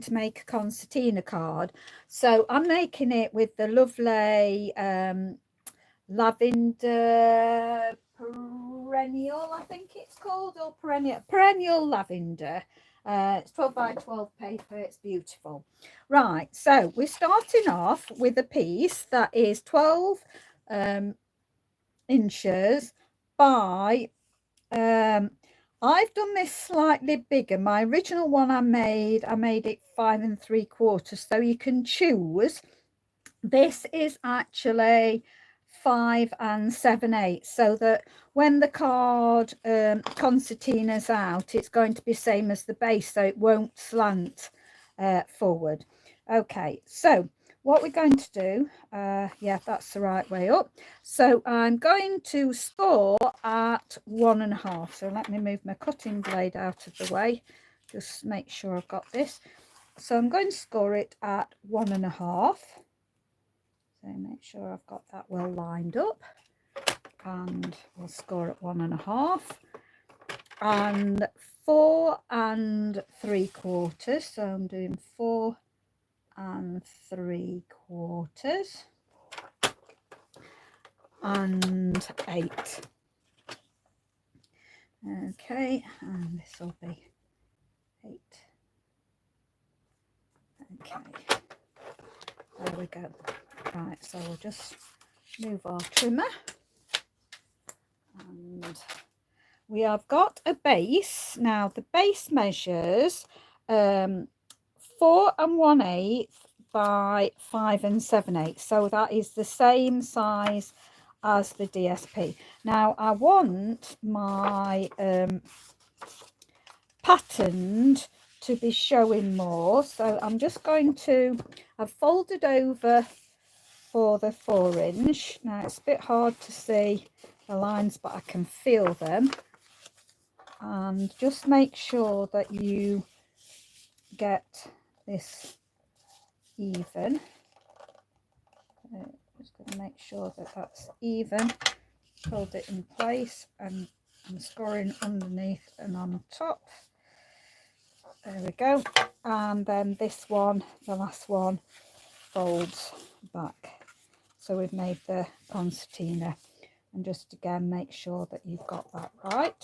to make a concertina card. So I'm making it with the lovely lavender perennial, I think it's called, or perennial lavender. It's 12 by 12 paper. It's beautiful. Right, so we're starting off with a piece that is 12 inches by I've done this slightly bigger. My original one I made it 5 3/4, so you can choose. This is actually 5 7/8, so that when the card concertina's out, it's going to be same as the base, so it won't slant forward. Okay, so what we're going to do, yeah, that's the right way up. So I'm going to score at 1.5. So let me move my cutting blade out of the way, just make sure I've got this. So I'm going to score it at 1.5. So make sure I've got that well lined up, and we'll score at 1.5, and 4 3/4. So I'm doing 4 3/4 and 8. Okay, and this will be 8. Okay, there we go. Right, so we'll just move our trimmer, and we have got a base. Now the base measures 4 1/8 by 5 7/8, so that is the same size as the DSP. Now I want my patterned to be showing more, so I'm just going to, I've folded over for the 4-inch. Now it's a bit hard to see the lines, but I can feel them, and just make sure that you get this even. Just going to make sure that that's even, hold it in place, and I'm scoring underneath and on top. There we go. And then this one, the last one, folds back. So we've made the concertina, and just again make sure that you've got that right.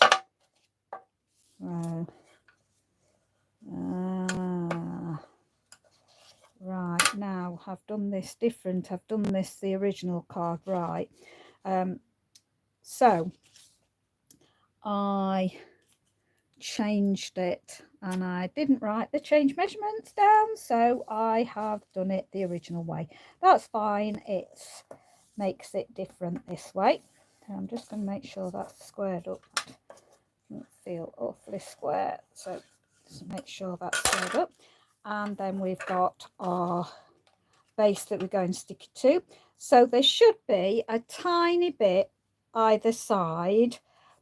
Right, now I've done this different. I've done this the original card right. So I changed it, and I didn't write the change measurements down, so I have done it the original way. That's fine. It makes it different this way. So I'm just going to make sure that's squared up. It doesn't feel awfully square, so just make sure that's squared up. And then we've got our base that we're going to stick it to. So there should be a tiny bit either side,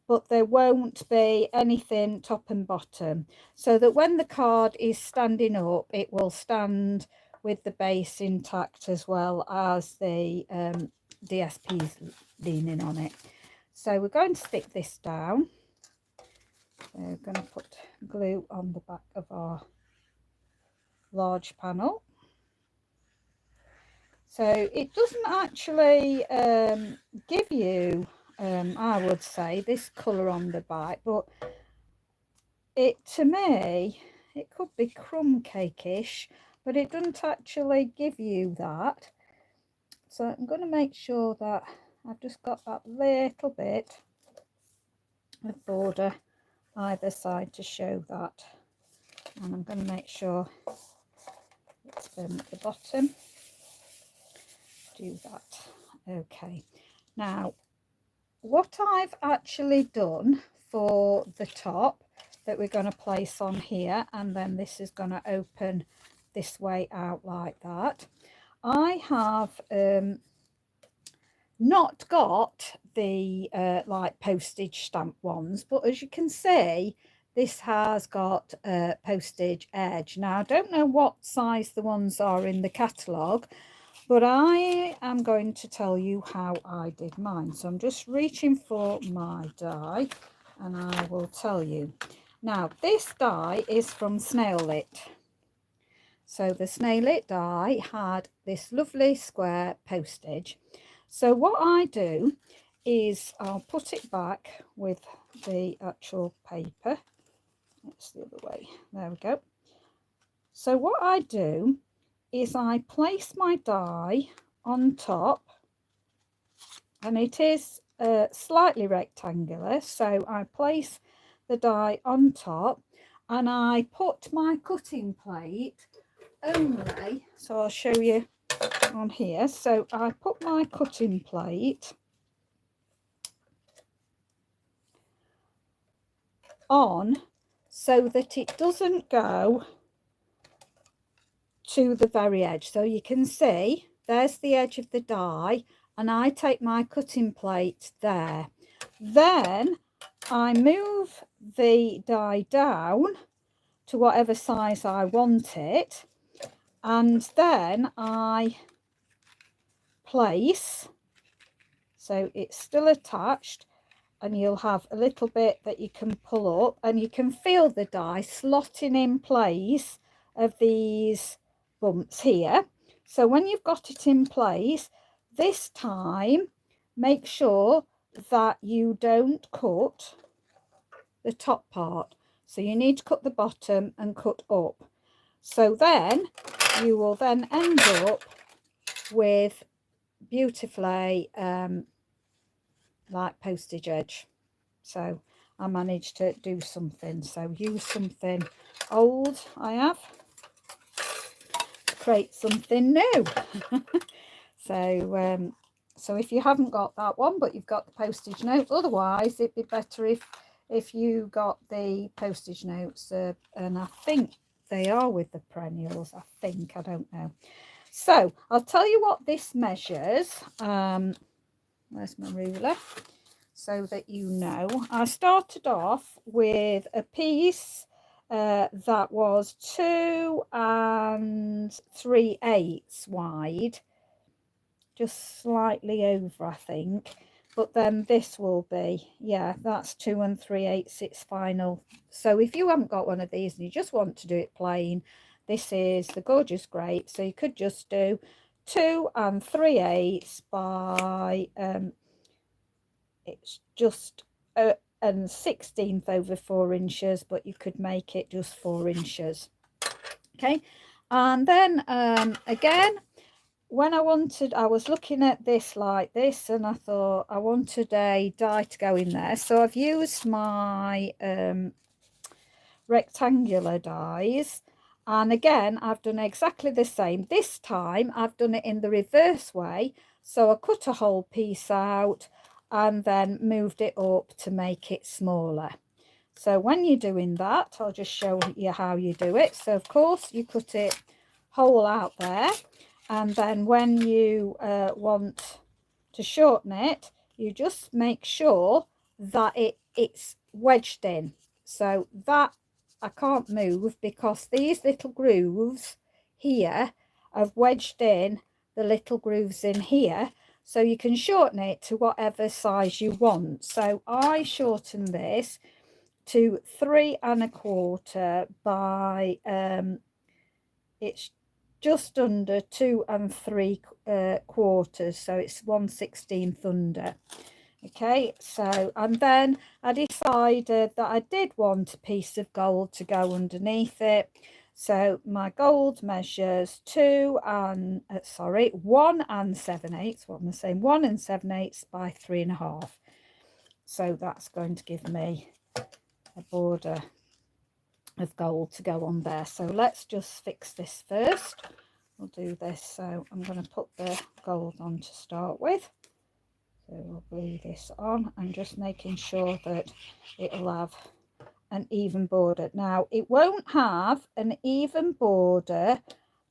but there won't be anything top and bottom, so that when the card is standing up, it will stand with the base intact as well as the DSP's leaning on it. So we're going to stick this down. So we're going to put glue on the back of our large panel. So it doesn't actually give you, I would say, this colour on the back, but it, to me, it could be crumb cake-ish, but it doesn't actually give you that. So I'm going to make sure that I've just got that little bit of border either side to show that, and I'm going to make sure it's firm at the bottom. Do that. Okay, now what I've actually done for the top that we're going to place on here, and then this is going to open this way out like that, I have not got the like postage stamp ones, but as you can see, this has got a postage edge. Now I don't know what size the ones are in the catalogue, but I am going to tell you how I did mine. So I'm just reaching for my die, and I will tell you. Now this die is from Snail Lit, So the snail-it die had this lovely square postage. So what I do is I'll put it back with the actual paper. It's the other way. There we go. So what I do is I place my die on top, and it is slightly rectangular, so I place the die on top and I put my cutting plate only, so I'll show you on here. So I put my cutting plate on so that it doesn't go to the very edge. So you can see there's the edge of the die, and I take my cutting plate there. Then I move the die down to whatever size I want it, and then I place, so it's still attached, and you'll have a little bit that you can pull up, and you can feel the die slotting in place of these bumps here. So when you've got it in place, this time make sure that you don't cut the top part. So you need to cut the bottom and cut up. So then you will then end up with beautifully like postage edge. So I managed to do something. So use something old I have to create something new. So if you haven't got that one, but you've got the postage note, otherwise it'd be better if you got the postage notes, and I think they are with the perennials. I don't know. So I'll tell you what this measures. Where's my ruler? So that you know, I started off with a piece that was 2 3/8 wide, just slightly over, I think. But then this will be, yeah, that's 2 3/8, it's final. So if you haven't got one of these and you just want to do it plain, this is the Gorgeous Grape. So you could just do 2 3/8 by it's just a 1/16 over 4 inches, but you could make it just 4 inches. Okay, and then again, when I was looking at this like this, and I thought I wanted a die to go in there, so I've used my rectangular dies, and again I've done exactly the same. This time I've done it in the reverse way, so I cut a whole piece out and then moved it up to make it smaller. So when you're doing that, I'll just show you how you do it. So of course you cut it whole out there, and then when you want to shorten it, you just make sure that it's wedged in, so that I can't move, because these little grooves here have wedged in the little grooves in here, so you can shorten it to whatever size you want. So I shorten this to 3 1/4 by it's just under 2 3/4, so it's 1/16 under. Okay, so and then I decided that I did want a piece of gold to go underneath it. So my gold measures 1 7/8. What am I saying? 1 7/8 by 3 1/2. So that's going to give me a border of gold to go on there. So let's just fix this first. We'll do this. So I'm going to put the gold on to start with. So we'll glue this on, and just making sure that it'll have an even border. Now it won't have an even border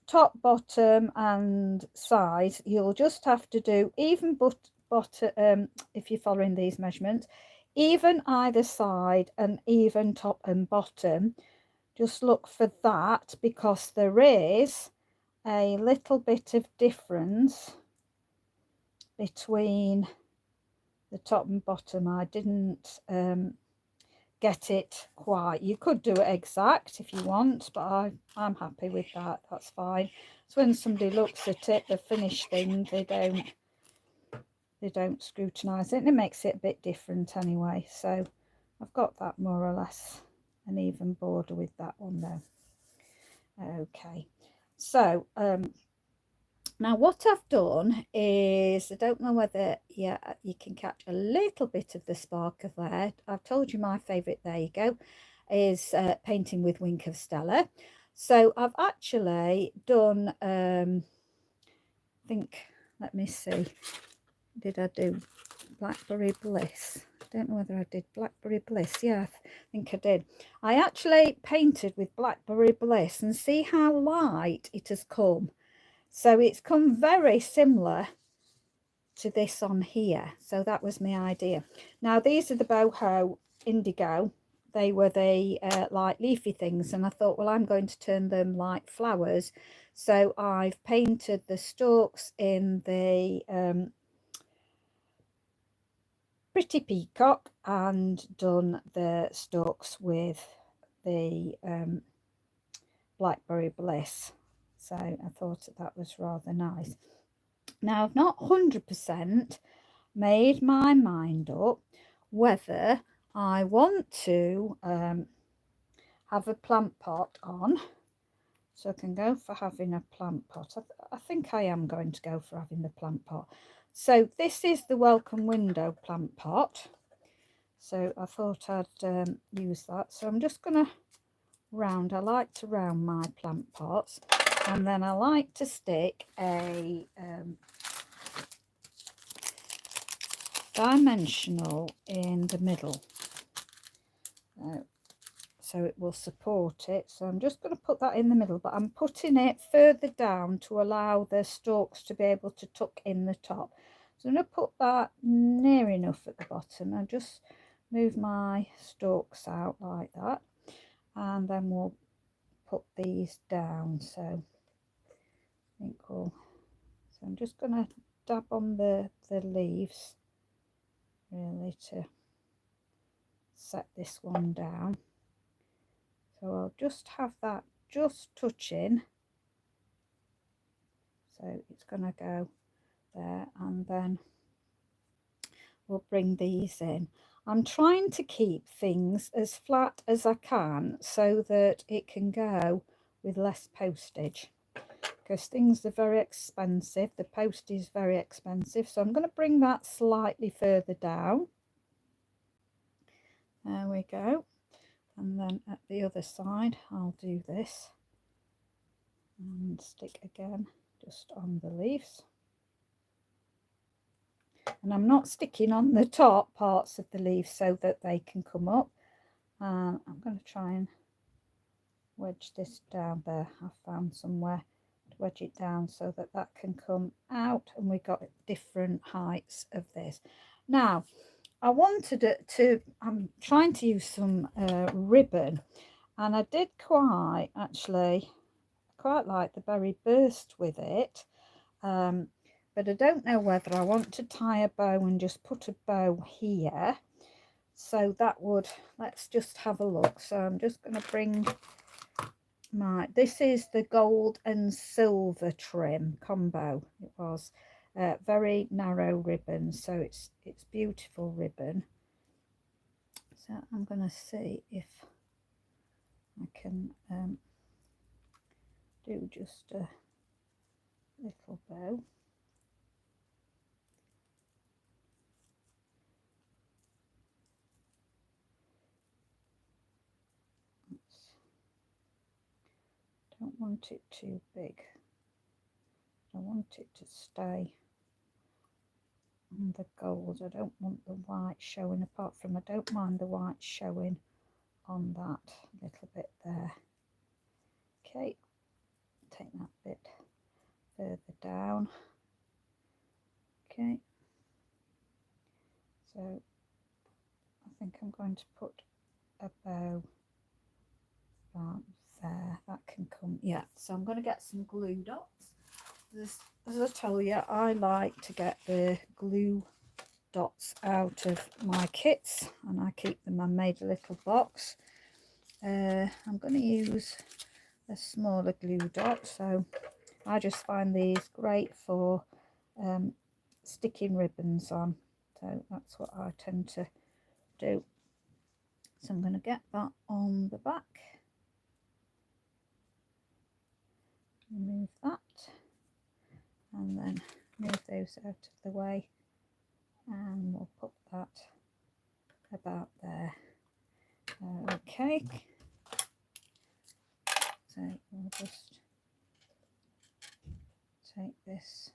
top, bottom and sides. You'll just have to do even bottom, if you're following these measurements, even either side and even top and bottom. Just look for that, because there is a little bit of difference between the top and bottom. I didn't get it quite. You could do it exact if you want, but I'm happy with that. That's fine. So when somebody looks at it, the finished thing, they don't scrutinise it, and it makes it a bit different anyway. So I've got that more or less an even border with that one though. Okay, so now what I've done is, I don't know whether you can catch a little bit of the sparkle there. I've told you my favourite, there you go, is painting with Wink of Stella. So I've actually done, I think, let me see, did I do Blackberry Bliss? I don't know whether I did Blackberry Bliss. Yeah, I think I did. I actually painted with Blackberry Bliss, and see how light it has come. So it's come very similar to this on here. So that was my idea. Now these are the boho indigo. They were the light leafy things, and I thought, well, I'm going to turn them like flowers. So I've painted the stalks in the Pretty Peacock and done the stalks with the Blackberry Bliss. So I thought that was rather nice. Now I've not 100% made my mind up whether I want to have a plant pot on, so I can go for having a plant pot. I think I am going to go for having the plant pot. So this is the Welcome Window plant pot. So I thought I'd use that. So I'm just going to round. I like to round my plant pots, and then I like to stick a dimensional in the middle, so it will support it. So I'm just going to put that in the middle, but I'm putting it further down to allow the stalks to be able to tuck in the top. So I'm going to put that near enough at the bottom. I just move my stalks out like that, and then we'll put these down. So I think so I'm just going to dab on the leaves really to set this one down. So I'll just have that just touching, so it's going to go there, and then we'll bring these in. I'm trying to keep things as flat as I can so that it can go with less postage, because things are very expensive. The post is very expensive, so I'm going to bring that slightly further down. There we go. And then at the other side I'll do this and stick again just on the leaves, and I'm not sticking on the top parts of the leaves so that they can come up. I'm going to try and wedge this down there. I found somewhere to wedge it down so that that can come out, and we got different heights of this. Now I wanted it to, I'm trying to use some ribbon, and I did quite like the berry burst with it, but I don't know whether I want to tie a bow and just put a bow here. So that would, let's just have a look. So I'm just going to bring my, this is the gold and silver trim combo. It was very narrow ribbon, so it's beautiful ribbon. So I'm going to see if I can do just a little bow. Don't want it too big. I want it to stay on the gold. I don't want the white showing, apart from I don't mind the white showing on that little bit there. Okay, take that bit further down. Okay, so I think I'm going to put a bow right there. That can come, yeah. So I'm going to get some glue dots. As I tell you, I like to get the glue dots out of my kits, and I keep them. I made a little box. I'm going to use a smaller glue dot, so I just find these great for sticking ribbons on, so that's what I tend to do. So I'm going to get that on the back, remove that, and then move those out of the way, and we'll put that about there. Okay, so we'll just take this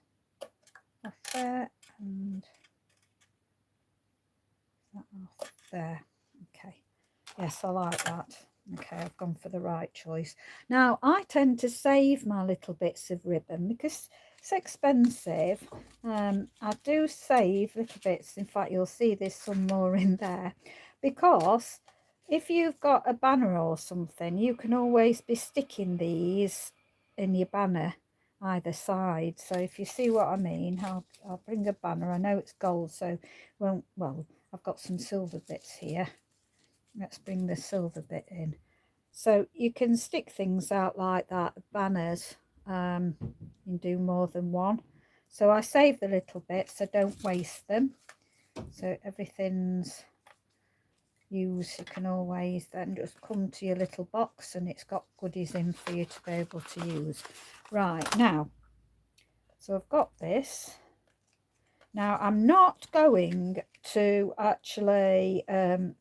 off there and that off there. Okay, yes, I like that. Okay, I've gone for the right choice. Now I tend to save my little bits of ribbon because it's expensive. I do save little bits. In fact, you'll see there's some more in there, because if you've got a banner or something, you can always be sticking these in your banner either side. So if you see what I mean, I'll bring a banner. I know it's gold, so well, I've got some silver bits here. Let's bring the silver bit in. So you can stick things out like that, banners. You can do more than one. So I save the little bits, I don't waste them. So everything's used. You can always then just come to your little box and it's got goodies in for you to be able to use. Right, now, so I've got this. Now I'm not going to actually and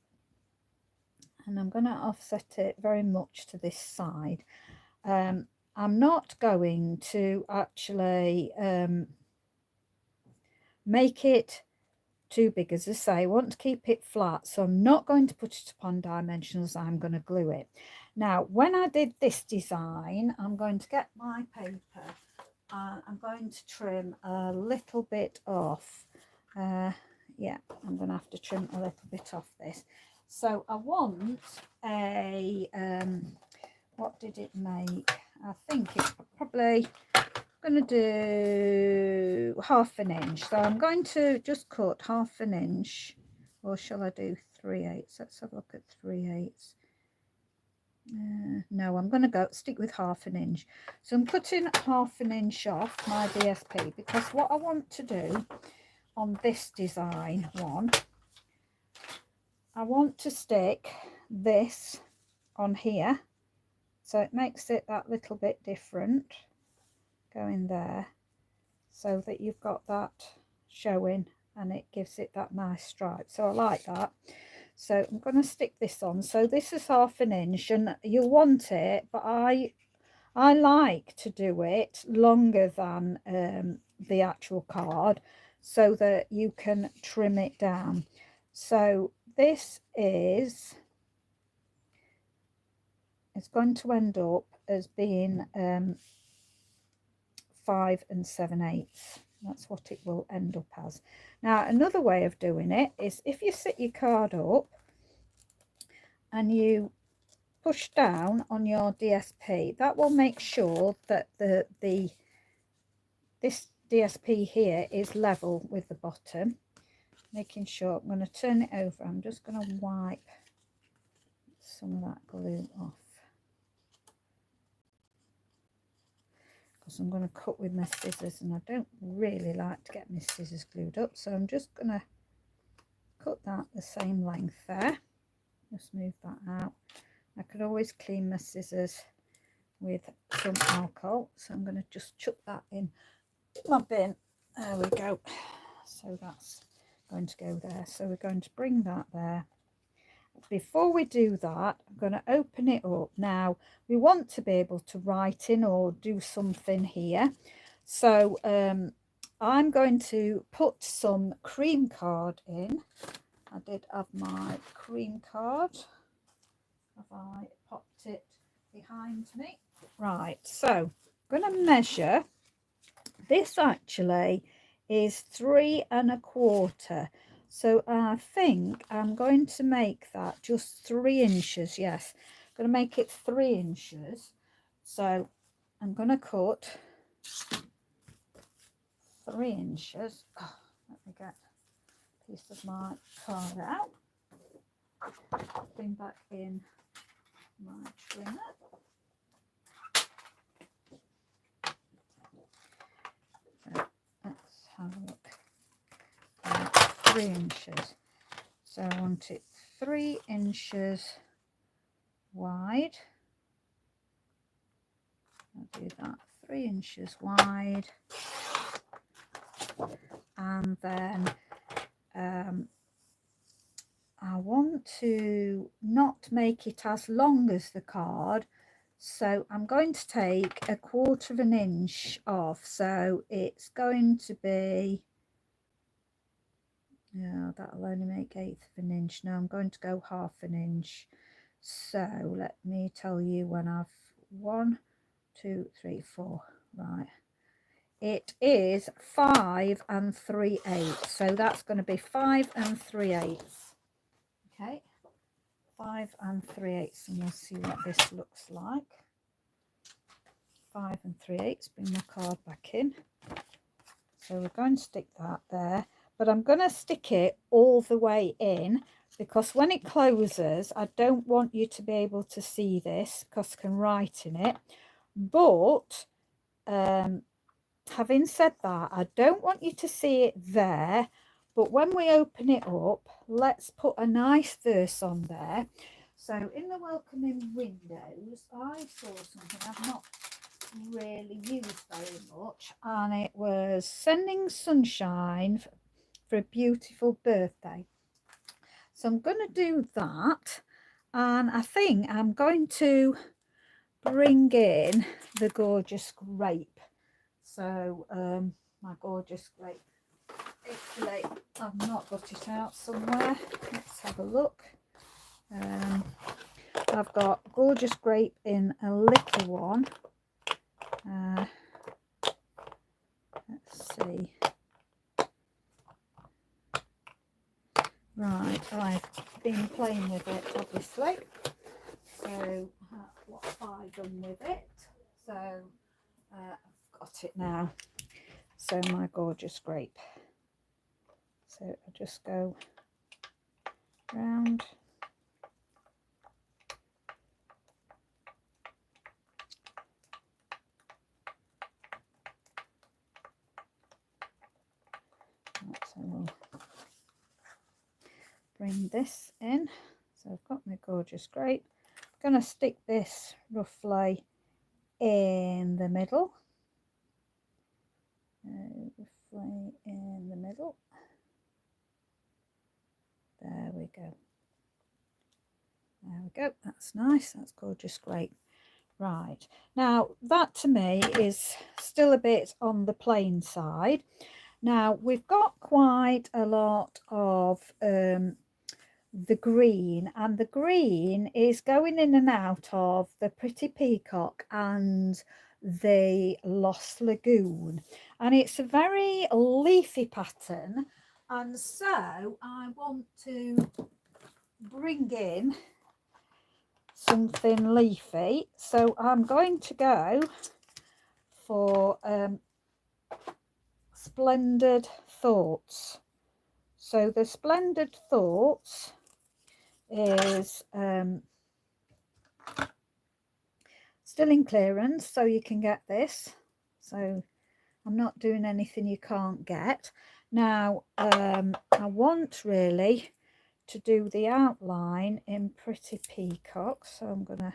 I'm going to offset it very much to this side. I'm not going to actually make it too big. As I say, I want to keep it flat, so I'm not going to put it upon dimensionals. I'm going to glue it. Now when I did this design, I'm going to get my paper and I'm going to trim a little bit off. Yeah, I'm going to have to trim a little bit off this. So I want a what did it make? I think it's probably going to do 1/2 inch. So I'm going to just cut 1/2 inch, or shall I do 3/8? Let's have a look at 3/8. No, I'm going to stick with 1/2 inch. So I'm cutting 1/2 inch off my DSP, because what I want to do on this design one, I want to stick this on here, so it makes it that little bit different going there, so that you've got that showing and it gives it that nice stripe. So I like that. So I'm going to stick this on. So this is 1/2 inch, and you'll want it, but I like to do it longer than the actual card, so that you can trim it down. So this is, it's going to end up as being 5 7/8. That's what it will end up as. Now another way of doing it is, if you sit your card up and you push down on your DSP, that will make sure that this DSP here is level with the bottom. Making sure, I'm going to turn it over. I'm just going to wipe some of that glue off, because I'm going to cut with my scissors and I don't really like to get my scissors glued up. So I'm just going to cut that the same length there. Just move that out. I could always clean my scissors with some alcohol, so I'm going to just chuck that in my bin. There we go. So that's going to go there. So we're going to bring that there. Before we do that, I'm going to open it up. Now we want to be able to write in or do something here, so I'm going to put some cream card in. I did have my cream card. Have I popped it behind me? Right, so I'm going to measure. This actually is 3 1/4. So I think I'm going to make that just 3 inches. Yes, I'm going to make it 3 inches. So I'm going to cut 3 inches. Oh, let me get a piece of my card out, bring back in my trimmer. So let's have a look. 3 inches. So I want it 3 inches wide. I'll do that, 3 inches wide. And then I want to not make it as long as the card, so I'm going to take 1/4 of an inch off. So it's going to be, yeah, that'll only make 1/8 of an inch. Now I'm going to go 1/2 an inch. So let me tell you when I've 1, 2, 3, 4, right. It is 5 3/8, so that's going to be 5 3/8. Okay, 5 3/8, and we'll see what this looks like. 5 3/8. Bring my card back in. So we're going to stick that there, but I'm going to stick it all the way in, because when it closes, I don't want you to be able to see this because I can write in it. But having said that, I don't want you to see it there, but when we open it up, let's put a nice verse on there. So in the welcoming windows, I saw something I've not really used very much, and it was sending sunshine for a beautiful birthday. So I'm going to do that, and I think I'm going to bring in the gorgeous grape. So my gorgeous grape, hopefully I've not got it out somewhere. Let's have a look. I've got gorgeous grape in a little one. Let's see. Right, I've been playing with it obviously. So what have I done with it? So I've got it now. So my gorgeous grape. So I'll just go round. So we'll bring this in. So I've got my gorgeous grape. I'm going to stick this roughly in the middle. Roughly in the middle. There we go. There we go. That's nice. That's gorgeous grape. Right. Now that to me is still a bit on the plain side. Now we've got quite a lot of the green, and the green is going in and out of the Pretty Peacock and the Lost Lagoon, and it's a very leafy pattern, and so I want to bring in something leafy. So I'm going to go for Splendid Thoughts. So the Splendid Thoughts is still in clearance, so you can get this. So I'm not doing anything you can't get. Now I want really to do the outline in Pretty Peacock, so I'm going to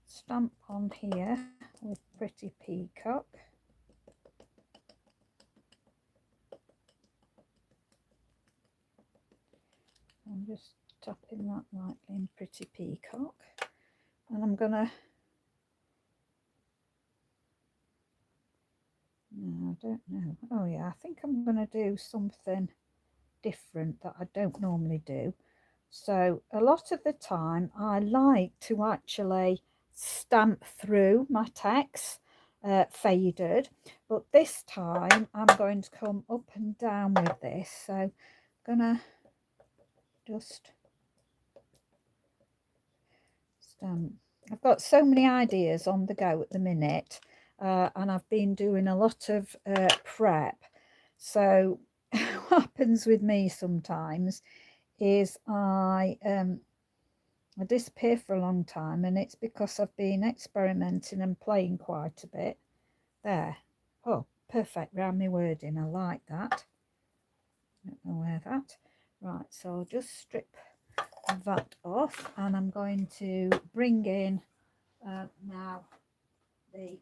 stamp on here with Pretty Peacock. I'm just tapping that lightly in Pretty Peacock, and I'm gonna, no, I don't know, oh yeah, I think I'm gonna do something different that I don't normally do. So a lot of the time I like to actually stamp through my text faded, but this time I'm going to come up and down with this. So I'm gonna just stamp. I've got so many ideas on the go at the minute, and I've been doing a lot of prep. So happens with me sometimes is I disappear for a long time, and it's because I've been experimenting and playing quite a bit. There. Oh, perfect round my wording. I like that. Don't know where that. Right, so I'll just strip that off, and I'm going to bring in now the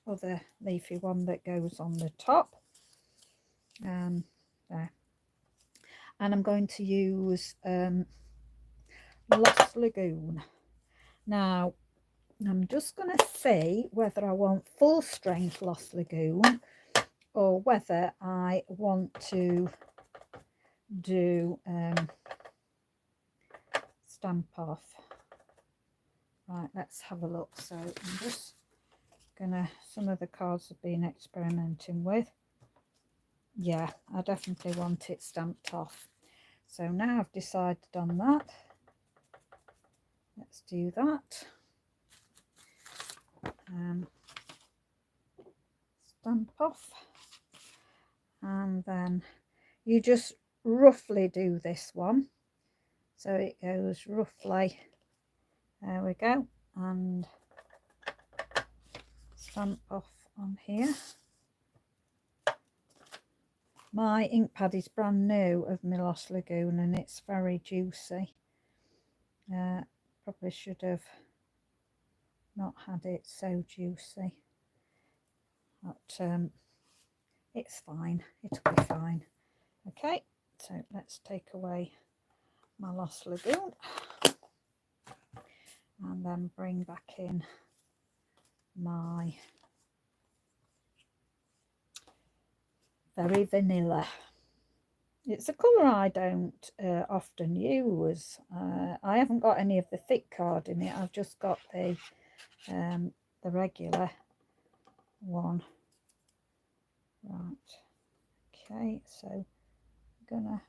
other leafy one that goes on the top. There. And I'm going to use Lost Lagoon. Now, I'm just going to see whether I want full strength Lost Lagoon or whether I want to do stamp off. Right, let's have a look. So I'm just gonna, some of the cards I've been experimenting with. Yeah, I definitely want it stamped off. So now I've decided on that. Let's do that. Stamp off. And then you just roughly do this one. So it goes roughly, there we go, and stamp off on here. My ink pad is brand new of my Lost Lagoon, and it's very juicy. Probably should have not had it so juicy, but it's fine, it'll be fine. Okay, so let's take away my Lost Lagoon and then bring back in my Very Vanilla. It's a colour I don't often use. I haven't got any of the thick card in it. I've just got the regular one. Right. Okay, so I'm gonna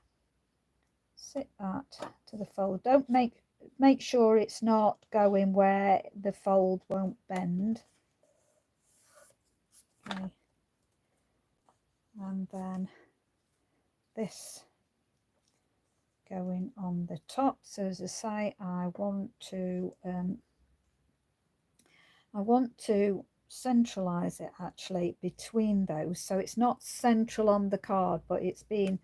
sit that to the fold. Don't make sure it's not going where the fold won't bend. Okay. And then this going on the top. So as I say, I want to centralize it actually between those, so it's not central on the card, but it's being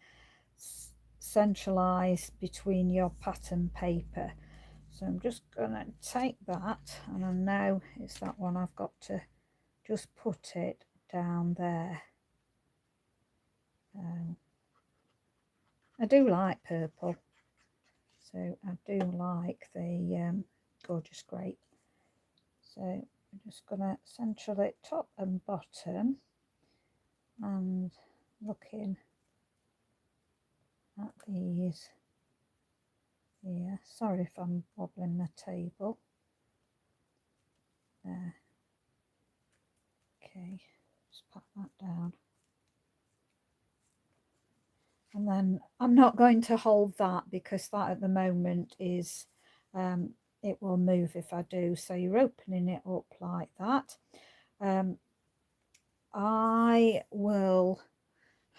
centralized between your pattern paper. So I'm just gonna take that, and I know it's that one. I've got to just put it down there. I do like purple, so I do like the Gorgeous Grape. So I'm just going to central it top and bottom, and looking at these here. Sorry if I'm wobbling the table. There. Okay, just pat that down. And then I'm not going to hold that, because that at the moment is, it will move if I do. So you're opening it up like that. I will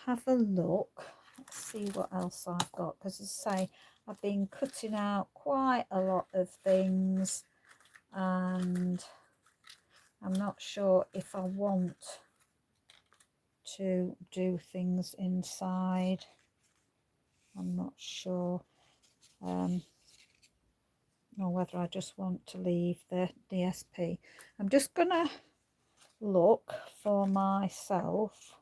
have a look. Let's see what else I've got, because as I say, I've been cutting out quite a lot of things, and I'm not sure if I want to do things inside. I'm not sure, or whether I just want to leave the DSP. I'm just gonna look for myself.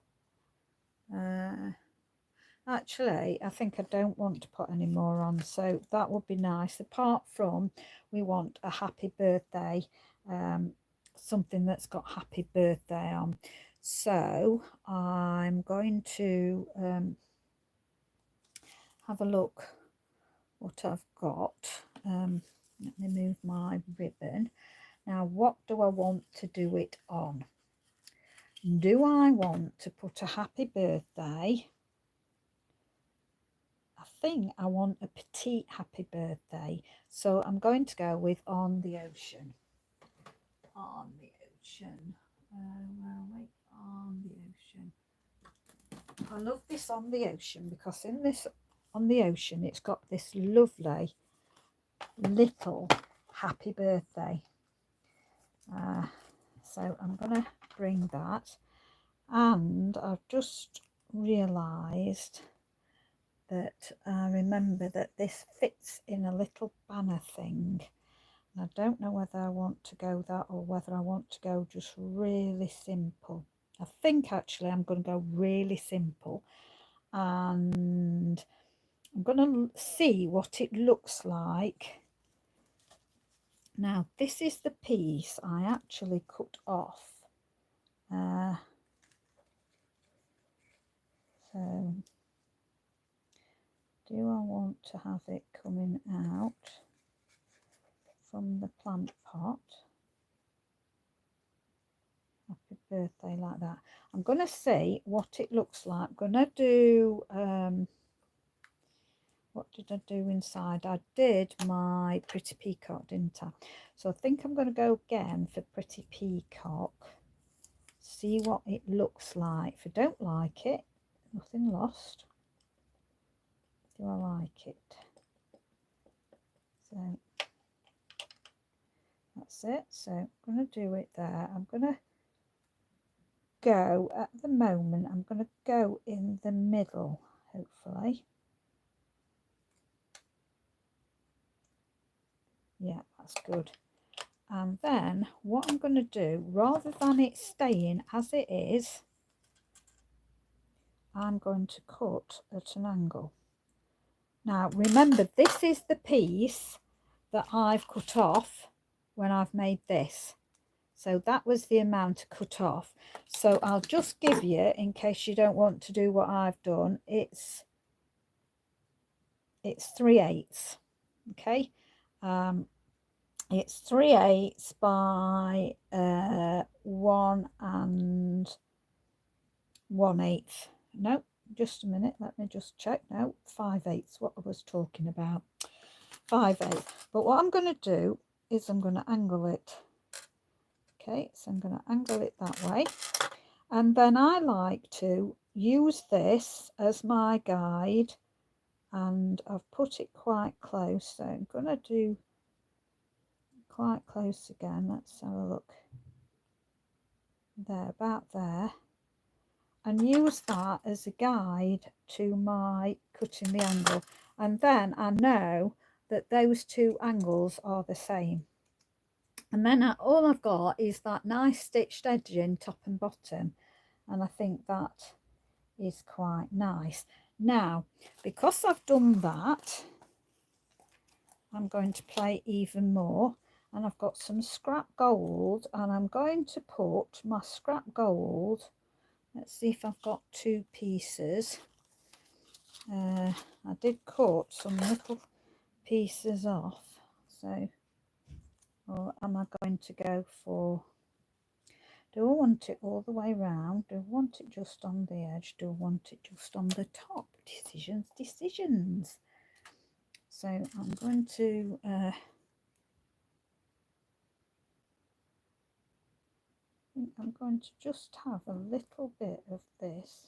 Actually, I think I don't want to put any more on, so that would be nice. Apart from, we want a happy birthday, something that's got happy birthday on. So I'm going to have a look what I've got. Let me move my ribbon. Now, what do I want to do it on? Do I want to put a happy birthday? I think I want a petite happy birthday, so I'm going to go with On the Ocean. On the Ocean. Where are we? On the Ocean. I love this on the ocean, because in this on the ocean it's got this lovely little happy birthday. So I'm going to bring that, and I've just realised that I remember that this fits in a little banner thing. And I don't know whether I want to go that or whether I want to go just really simple. I think actually I'm going to go really simple, and I'm going to see what it looks like. Now this is the piece I actually cut off. So do I want to have it coming out from the plant pot? Happy birthday, like that. I'm going to see what it looks like. I'm going to do, what did I do inside? I did my Pretty Peacock, didn't I? So I think I'm going to go again for Pretty Peacock. See what it looks like. If I don't like it, nothing lost. Do I like it? So that's it. So I'm going to do it there. I'm going to go, at the moment I'm going to go in the middle, hopefully. Yeah, that's good. And then what I'm going to do, rather than it staying as it is, I'm going to cut at an angle. Now remember, this is the piece that I've cut off when I've made this. So that was the amount cut off. So I'll just give you, in case you don't want to do what I've done, it's 3/8. Okay. It's 3/8 by 1 1/8. No, just a minute, let me just check. No, 5/8, what I was talking about. 5/8. But what I'm going to do is I'm going to angle it. Okay, so I'm going to angle it that way, and then I like to use this as my guide, and I've put it quite close, so I'm going to do quite close again. Let's have a look there, about there, and use that as a guide to my cutting the angle, and then I know that those two angles are the same. And then all I've got is that nice stitched edging top and bottom, and I think that is quite nice. Now, because I've done that, I'm going to play even more, and I've got some scrap gold, and I'm going to put my scrap gold, let's see if I've got 2 pieces. I did cut some little pieces off, so, or am I going to go for, do I want it all the way round? Do I want it just on the edge? Do I want it just on the top? Decisions. So I'm going to I'm going to just have a little bit of this.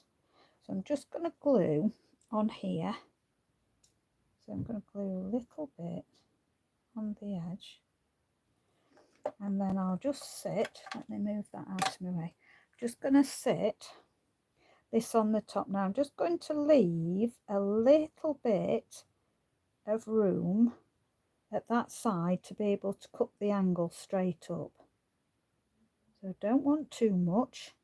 So I'm just going to glue on here. So I'm going to glue a little bit on the edge. And then I'll just sit, let me move that out of my way. I'm just going to sit this on the top. Now I'm just going to leave a little bit of room at that side to be able to cut the angle straight up. So don't want too much.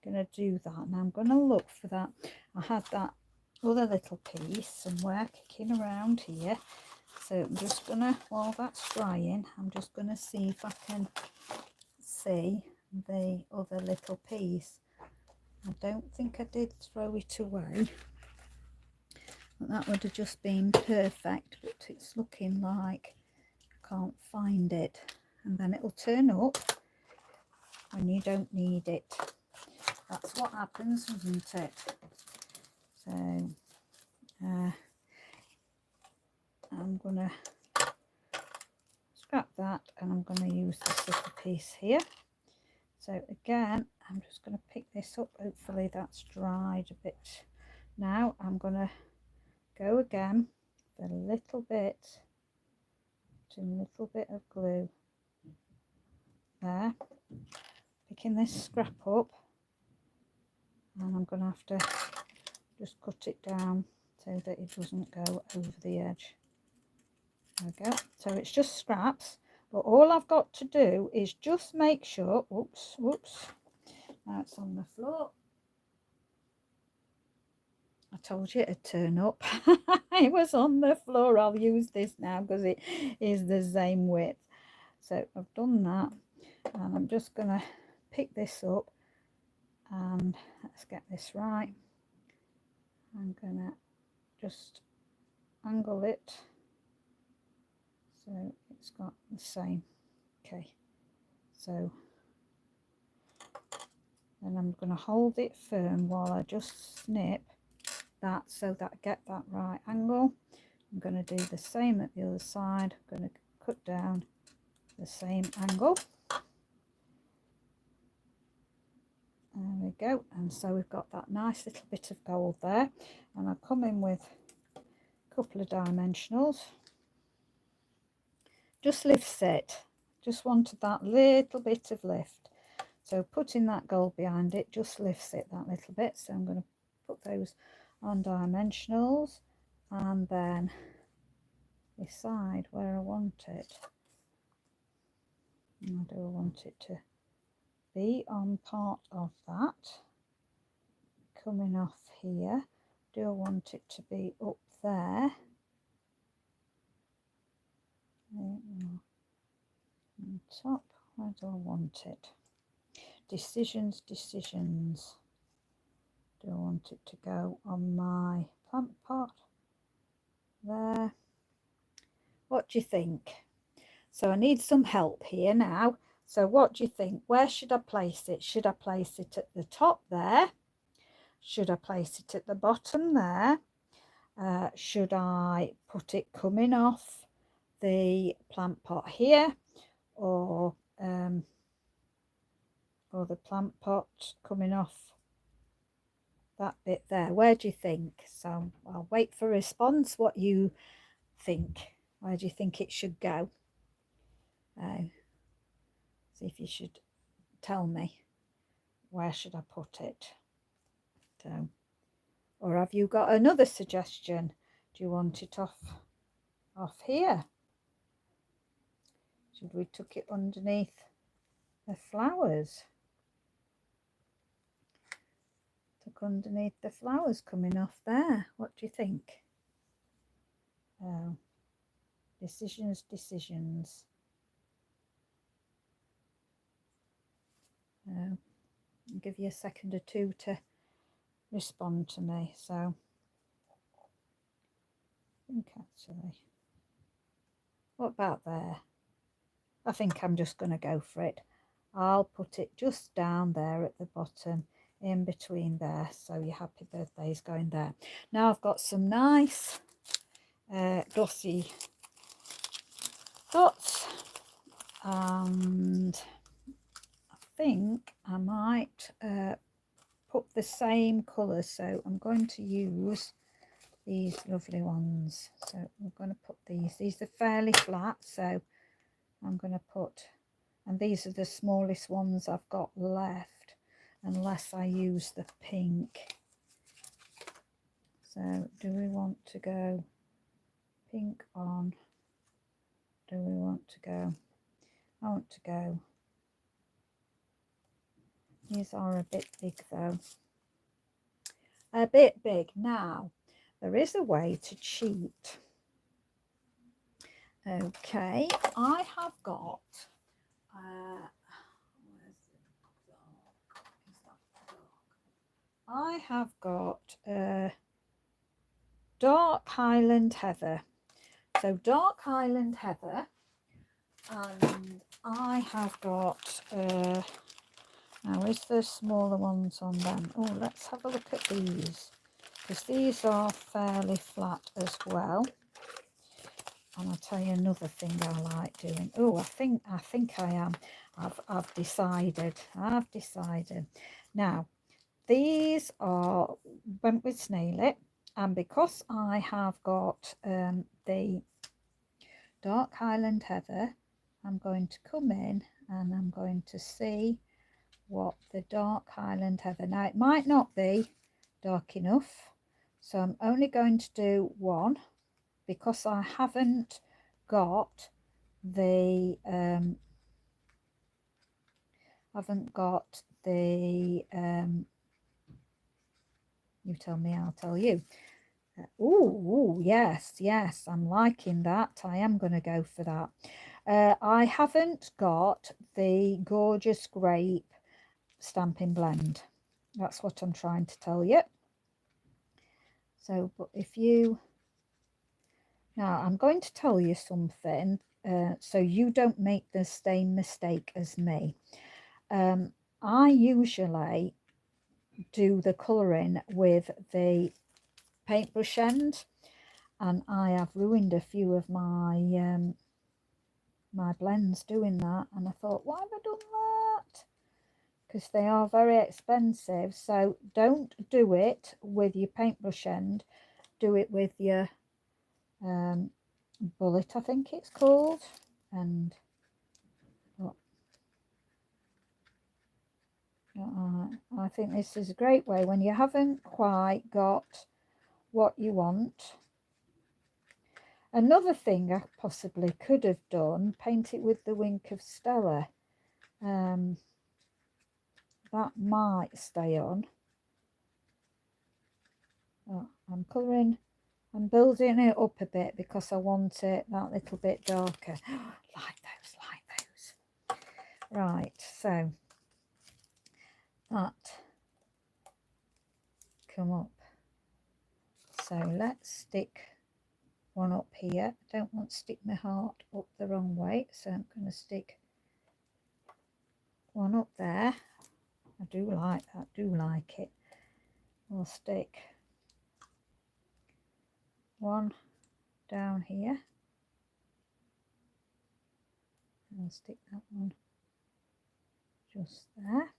I'm going to do that. Now I'm going to look for that. I had that other little piece somewhere kicking around here. So I'm just going to, while that's drying, I'm just going to see if I can see the other little piece. I don't think I did throw it away. That would have just been perfect, but it's looking like I can't find it. And then it'll turn up when you don't need it. That's what happens, isn't it? So I'm going to scrap that, and I'm going to use this little piece here. So again, I'm just going to pick this up. Hopefully that's dried a bit Now I'm going to go again with a little bit of glue there, picking this scrap up, and I'm going to have to just cut it down so that it doesn't go over the edge. There we go. So it's just scraps, but all I've got to do is just make sure, whoops, now it's on the floor. I told you it'd turn up. It was on the floor. I'll use this now because it is the same width. So I've done that, and I'm just going to pick this up, and let's get this right. I'm going to just angle it so it's got the same. Okay, so then I'm going to hold it firm while I just snip that so that I get that right angle. I'm going to do the same at the other side. I'm going to cut down the same angle. There we go. And so we've got that nice little bit of gold there, and I'll come in with a couple of dimensionals. Just lifts it. Just wanted that little bit of lift. So putting that gold behind it just lifts it that little bit. So I'm going to put those on dimensionals, and then decide where I want it. And do I want it to be on part of that coming off here? Do I want it to be up there? On top, where do I want it? Decisions. Do I want it to go on my plant pot there? What do you think? So I need some help here now. So what do you think? Where should I place it? Should I place it at the top there? Should I place it at the bottom there? Should I put it coming off the plant pot here, or the plant pot coming off that bit there? Where do you think? So I'll wait for a response. What you think? Where do you think it should go? See if you should tell me. Where should I put it? So, or have you got another suggestion? Do you want it off here? Should we tuck it underneath the flowers? Tuck underneath the flowers coming off there. What do you think? Decisions. I'll give you a second or two to respond to me. So I think actually, what about there? I think I'm just going to go for it. I'll put it just down there at the bottom, in between there. So your happy birthday is going there. Now I've got some nice glossy dots, and I think I might put the same colours. So I'm going to use these lovely ones. So I'm going to put these are fairly flat, so I'm going to put, and these are the smallest ones I've got left, unless I use the pink. So do we want to go pink on? Do we want to go? I want to go. These are a bit big though. A bit big. Now, there is a way to cheat. Okay, I have got I have got dark Highland Heather. So dark Highland Heather, and I have got now is there smaller ones on them? Oh, let's have a look at these, because these are fairly flat as well. And I'll tell you another thing I like doing. Oh, I think I am. I've decided. Now, these are went with Snail It, and because I have got the Dark Highland Heather, I'm going to come in and I'm going to see what the Dark Highland Heather, now it might not be dark enough, so I'm only going to do one because I haven't got the you tell me, I'll tell you. Oh, yes, I'm liking that. I am going to go for that. I haven't got the Gorgeous Grape Stamping Blend. That's what I'm trying to tell you. So, but if you... Now, I'm going to tell you something so you don't make the same mistake as me. I usually do the colouring with the paintbrush end, and I have ruined a few of my my blends doing that, and I thought, why have I done that? Because they are very expensive. So don't do it with your paintbrush end, do it with your bullet, I think it's called. And I think this is a great way when you haven't quite got what you want. Another thing I possibly could have done, paint it with the Wink of Stella. That might stay on. Oh, I'm colouring, I'm building it up a bit because I want it that little bit darker. Like those. Right, so that come up. So let's stick one up here. I don't want to stick my heart up the wrong way, so I'm going to stick one up there. I do like it. We'll stick one down here. I'll stick that one just there,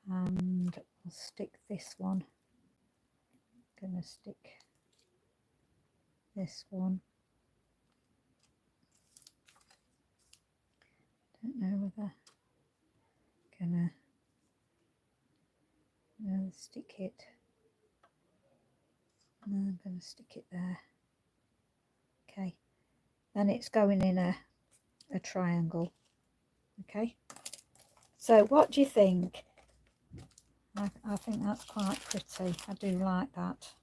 and I'll stick this one. I'm going to stick this one. Don't know whether I'm gonna stick it. And I'm going to stick it there. Okay, then it's going in a triangle. Okay, so what do you think? I think that's quite pretty. I do like that.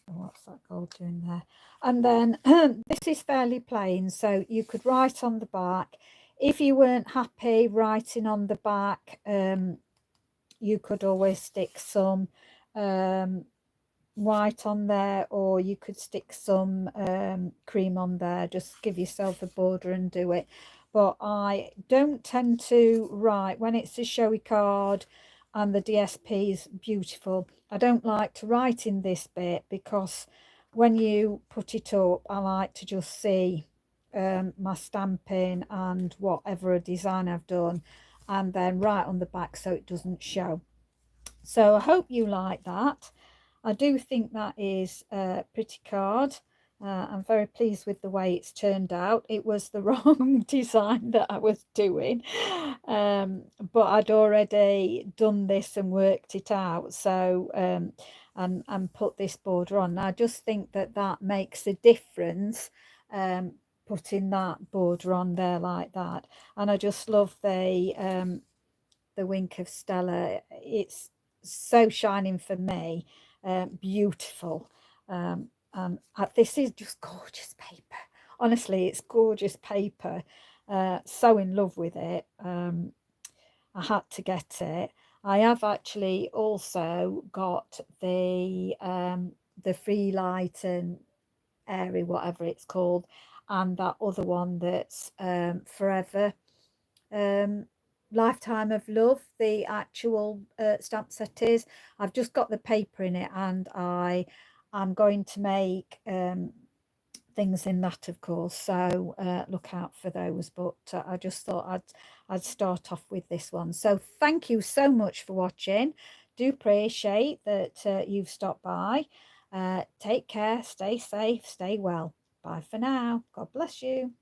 What's that gold doing there? And then this is fairly plain, so you could write on the back. If you weren't happy writing on the back, you could always stick some white on there, or you could stick some cream on there. Just give yourself a border and do it. But I don't tend to write when it's a showy card and the DSP is beautiful. I don't like to write in this bit because when you put it up, I like to just see my stamping and whatever design I've done, and then write on the back so it doesn't show. So I hope you like that. I do think that is a pretty card. I'm very pleased with the way it's turned out. It was the wrong design that I was doing, but I'd already done this and worked it out. So and put this border on. I just think that makes a difference, putting that border on there like that. And I just love the Wink of Stella. It's so shining for me, beautiful. And this is just gorgeous paper. Honestly, it's gorgeous paper. So in love with it. I had to get it. I have actually also got the Free Light and Airy, whatever it's called, and that other one that's Forever Lifetime of Love, the actual stamp set is. I've just got the paper in it, and I'm going to make things in that, of course, so look out for those. But I just thought I'd start off with this one. So thank you so much for watching. Do appreciate that you've stopped by. Take care, stay safe, stay well. Bye for now. God bless you.